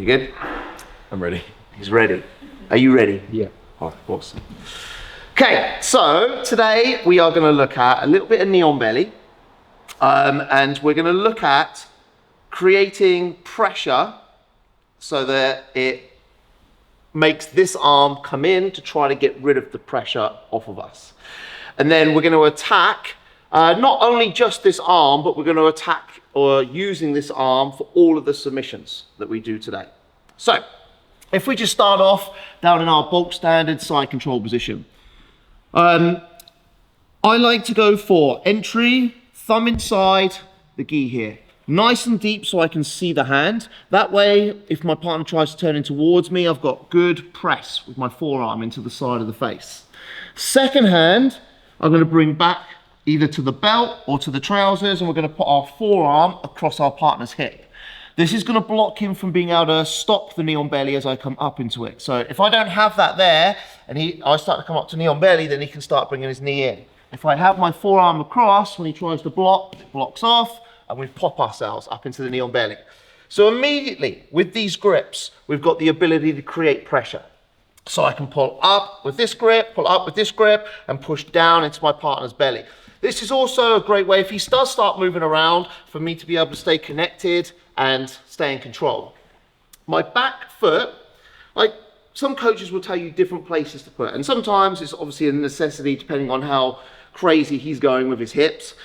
You good? I'm ready. He's ready. Are you ready? Yeah. Oh, awesome. Okay, so today we are going to look at a little bit of knee on belly, and we're going to look at creating pressure so that it makes this arm come in to try to get rid of the pressure off of us. And then we're going to attack not only just this arm, but we're going to attack or using this arm for all of the submissions that we do today. So if we just start off down in our bulk standard side control position, I like to go for entry, thumb inside the gi here. Nice and deep so I can see the hand. That way, if my partner tries to turn in towards me, I've got good press with my forearm into the side of the face. Second hand, I'm going to bring back either to the belt or to the trousers, and we're going to put our forearm across our partner's hip. This is going to block him from being able to stop the knee on belly as I come up into it. So if I don't have that there, and I start to come up to knee on belly, then he can start bringing his knee in. If I have my forearm across, when he tries to block, it blocks off, and we pop ourselves up into the knee on belly. So immediately, with these grips, we've got the ability to create pressure. So I can pull up with this grip, pull up with this grip, and push down into my partner's belly. This is also a great way, if he does start moving around, for me to be able to stay connected and stay in control. My back foot, like some coaches will tell you different places to put, and sometimes it's obviously a necessity depending on how crazy he's going with his hips,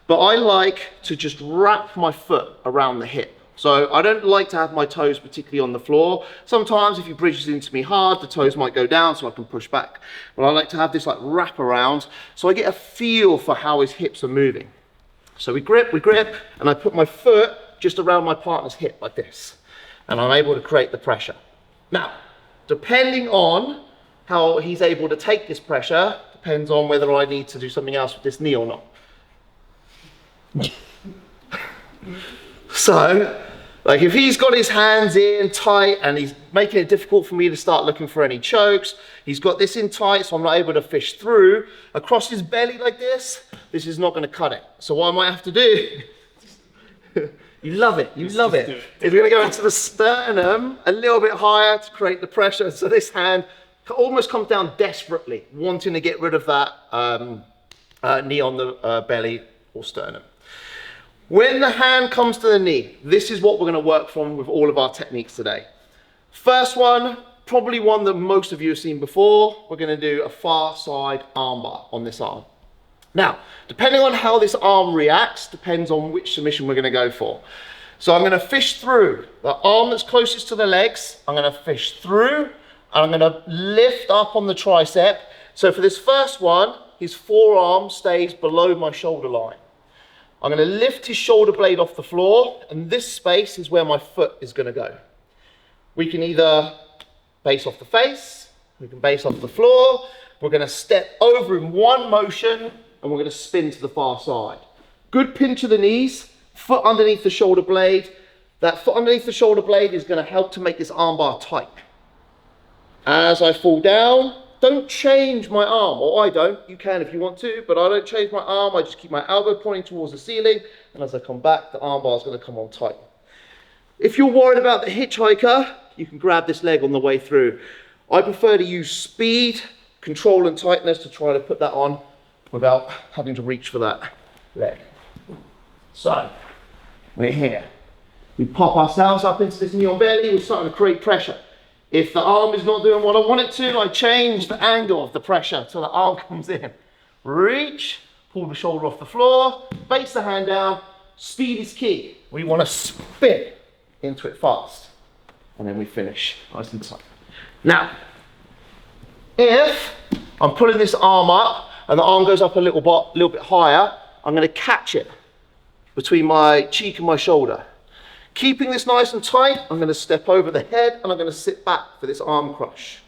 but I like to just wrap my foot around the hip. So I don't like to have my toes particularly on the floor. Sometimes if he bridges into me hard, the toes might go down so I can push back. But I like to have this like wrap around so I get a feel for how his hips are moving. So we grip, and I put my foot just around my partner's hip like this. And I'm able to create the pressure. Now, depending on how he's able to take this pressure, depends on whether I need to do something else with this knee or not. So, like if he's got his hands in tight and he's making it difficult for me to start looking for any chokes, he's got this in tight so I'm not able to fish through, across his belly like this is not going to cut it. So what I might have to do, you love it, is we're going to go into the sternum a little bit higher to create the pressure. So this hand almost comes down desperately, wanting to get rid of that knee on the belly or sternum. When the hand comes to the knee, this is what we're going to work from with all of our techniques today. First one, probably one that most of you have seen before, we're going to do a far side armbar on this arm. Now, depending on how this arm reacts, depends on which submission we're going to go for. So I'm going to fish through the arm that's closest to the legs. I'm going to fish through, and I'm going to lift up on the tricep. So for this first one, his forearm stays below my shoulder line. I'm going to lift his shoulder blade off the floor, and this space is where my foot is going to go. We can either base off the face, we can base off the floor, we're going to step over in one motion, and we're going to spin to the far side. Good pinch of the knees, foot underneath the shoulder blade. That foot underneath the shoulder blade is going to help to make this armbar tight. As I fall down, don't change my arm, or I don't, you can if you want to, but I don't change my arm, I just keep my elbow pointing towards the ceiling, and as I come back, the armbar is going to come on tight. If you're worried about the hitchhiker, you can grab this leg on the way through. I prefer to use speed, control and tightness to try to put that on without having to reach for that leg. So, we're here. We pop ourselves up into this knee on belly, we're starting to create pressure. If the arm is not doing what I want it to, I change the angle of the pressure till the arm comes in. Reach, pull the shoulder off the floor, base the hand down, speed is key. We want to spin into it fast. And then we finish nice and tight. Now, if I'm pulling this arm up and the arm goes up a little bit higher, I'm going to catch it between my cheek and my shoulder. Keeping this nice and tight, I'm going to step over the head and I'm going to sit back for this arm crush.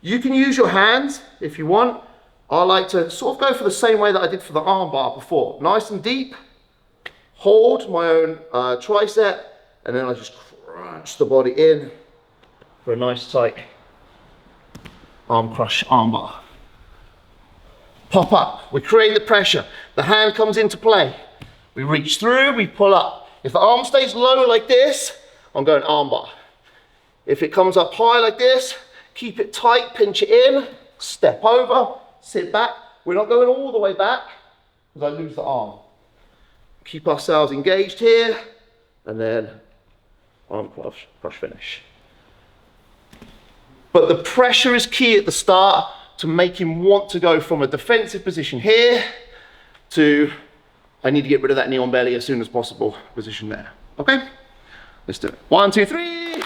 You can use your hands if you want. I like to sort of go for the same way that I did for the arm bar before. Nice and deep, hold my own tricep, and then I just crunch the body in for a nice tight arm crush arm bar. Pop up, we're creating the pressure. The hand comes into play. We reach through, we pull up. If the arm stays low like this, I'm going armbar. If it comes up high like this, keep it tight, pinch it in, step over, sit back. We're not going all the way back because I lose the arm. Keep ourselves engaged here, and then arm crush finish. But the pressure is key at the start to make him want to go from a defensive position here to, I need to get rid of that knee on belly as soon as possible, position there. Okay? Let's do it. 1, 2, 3.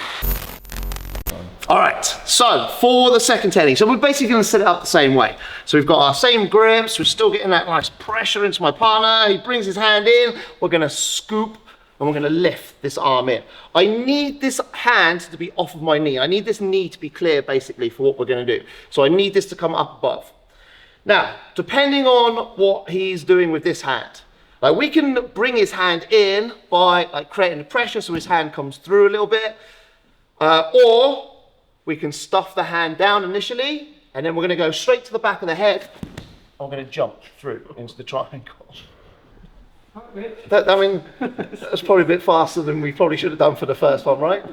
All right, so for the second technique, so we're basically gonna set it up the same way. So we've got our same grips, we're still getting that nice pressure into my partner, he brings his hand in, we're gonna scoop and we're gonna lift this arm in. I need this hand to be off of my knee. I need this knee to be clear basically for what we're gonna do. So I need this to come up above. Now, depending on what he's doing with this hand, like we can bring his hand in by like creating the pressure so his hand comes through a little bit, or we can stuff the hand down initially, and then we're gonna go straight to the back of the head, and we're gonna jump through into the triangle. I mean, that's probably a bit faster than we probably should have done for the first one, right?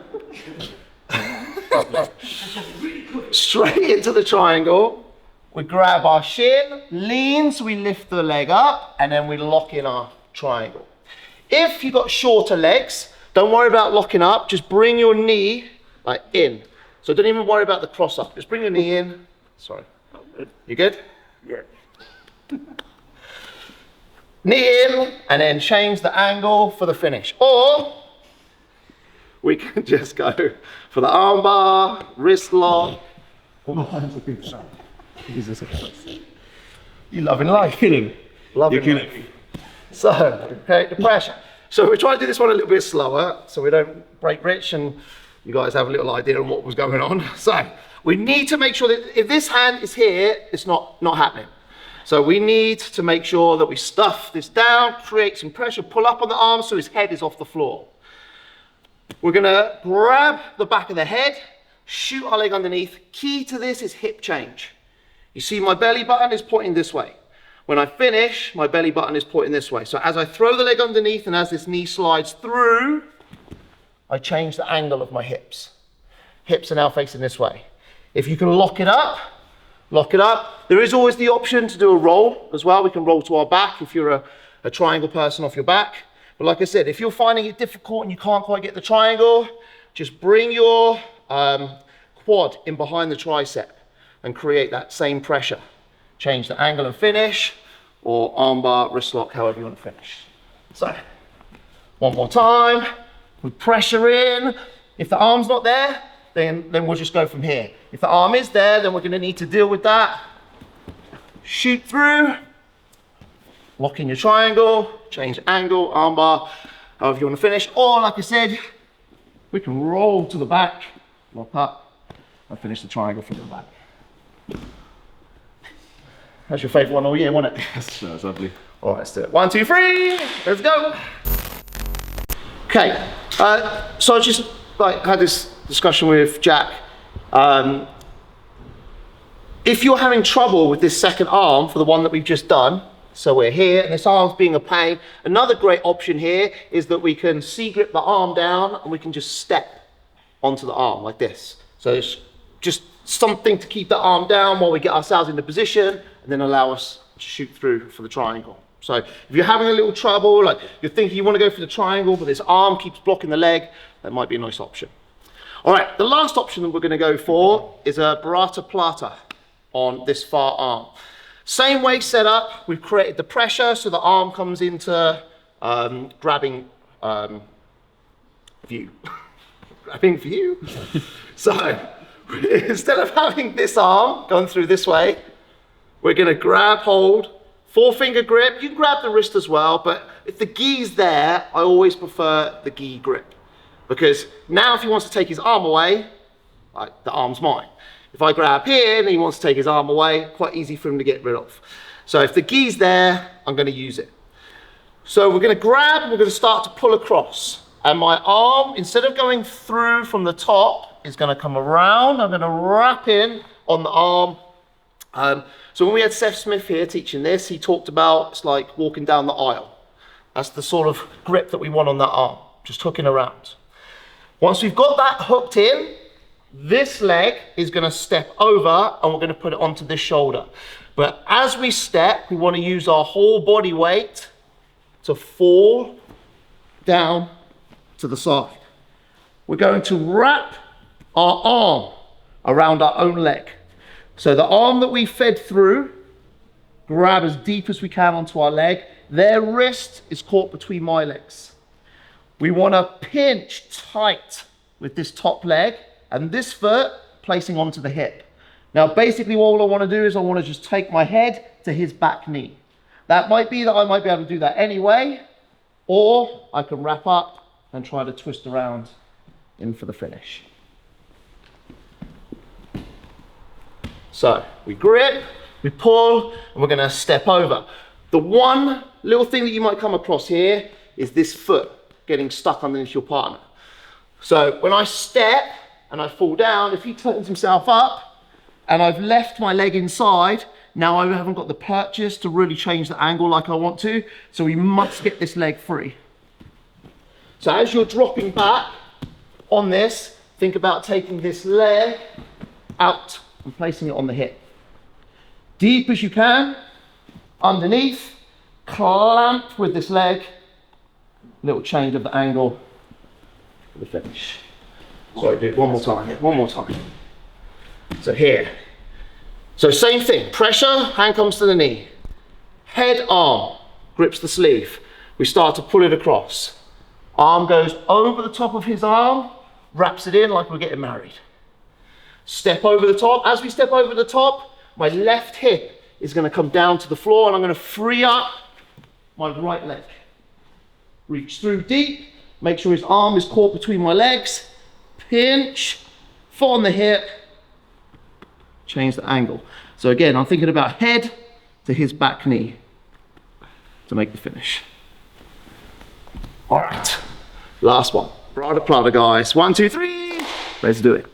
Straight into the triangle. We grab our shin, lean, so we lift the leg up, and then we lock in our triangle. If you've got shorter legs, don't worry about locking up, just bring your knee like in. So don't even worry about the cross up, just bring your knee in. Sorry, you good? Yeah. Knee in, and then change the angle for the finish. Or we can just go for the armbar, wrist lock. All hands are good. Jesus Christ. You loving life. You're kidding. Loving life. So, create the pressure. So we try to do this one a little bit slower so we don't break Rich and you guys have a little idea of what was going on. So we need to make sure that if this hand is here, it's not happening. So we need to make sure that we stuff this down, create some pressure, pull up on the arm so his head is off the floor. We're gonna grab the back of the head, shoot our leg underneath. Key to this is hip change. You see my belly button is pointing this way. When I finish, my belly button is pointing this way. So as I throw the leg underneath and as this knee slides through, I change the angle of my hips. Hips are now facing this way. If you can lock it up, lock it up. There is always the option to do a roll as well. We can roll to our back if you're a triangle person off your back. But like I said, if you're finding it difficult and you can't quite get the triangle, just bring your quad in behind the tricep and create that same pressure. Change the angle and finish, or armbar, wrist lock, however you want to finish. So, one more time, with pressure in. If the arm's not there, then we'll just go from here. If the arm is there, then we're gonna need to deal with that. Shoot through, lock in your triangle, change angle, armbar, however you want to finish. Or like I said, we can roll to the back, lock up, and finish the triangle from the back. That's your favourite one all year, wasn't it? That's lovely. All right, let's do it. 1, 2, 3, let's go. Okay, so I just had this discussion with Jack. If you're having trouble with this second arm for the one that we've just done, so we're here and this arm's being a pain, another great option here is that we can C-grip the arm down and we can just step onto the arm like this. So it's just something to keep the arm down while we get ourselves into position and then allow us to shoot through for the triangle. So if you're having a little trouble, like you're thinking you want to go for the triangle, but this arm keeps blocking the leg, that might be a nice option. All right, the last option that we're going to go for is a baratoplata on this far arm. Same way set up, we've created the pressure so the arm comes into grabbing view. Grabbing view? So instead of having this arm going through this way, we're going to grab hold, 4-finger grip. You can grab the wrist as well, but if the gi's there, I always prefer the gi grip. Because now if he wants to take his arm away, the arm's mine. If I grab here and he wants to take his arm away, quite easy for him to get rid of. So if the gi's there, I'm going to use it. So we're going to grab and we're going to start to pull across. And my arm, instead of going through from the top, is going to come around. I'm going to wrap in on the arm. So when we had Seth Smith here teaching this, he talked about it's like walking down the aisle. That's the sort of grip that we want on that arm, just hooking around. Once we've got that hooked in, this leg is going to step over and we're going to put it onto this shoulder. But as we step, we want to use our whole body weight to fall down to the side. We're going to wrap our arm around our own leg. So the arm that we fed through, grab as deep as we can onto our leg. Their wrist is caught between my legs. We want to pinch tight with this top leg and this foot placing onto the hip. Now, basically all I want to do is I want to just take my head to his back knee. That might be that I might be able to do that anyway, or I can wrap up and try to twist around in for the finish. So we grip, we pull, and we're going to step over. The one little thing that you might come across here is this foot getting stuck underneath your partner. So when I step and I fall down, if he turns himself up and I've left my leg inside, now I haven't got the purchase to really change the angle like I want to, so we must get this leg free. So as you're dropping back on this, think about taking this leg out and placing it on the hip. Deep as you can, underneath, clamp with this leg, little change of the angle for the finish. Sorry, do it one more time, one more time. So here. So same thing, pressure, hand comes to the knee. Head, arm, grips the sleeve. We start to pull it across. Arm goes over the top of his arm, wraps it in like we're getting married. Step over the top. As we step over the top, my left hip is going to come down to the floor and I'm going to free up my right leg. Reach through deep, make sure his arm is caught between my legs, pinch, foot on the hip, change the angle. So again, I'm thinking about head to his back knee to make the finish. All right, last one. Baratoplata, guys. 1, 2, 3. Let's do it.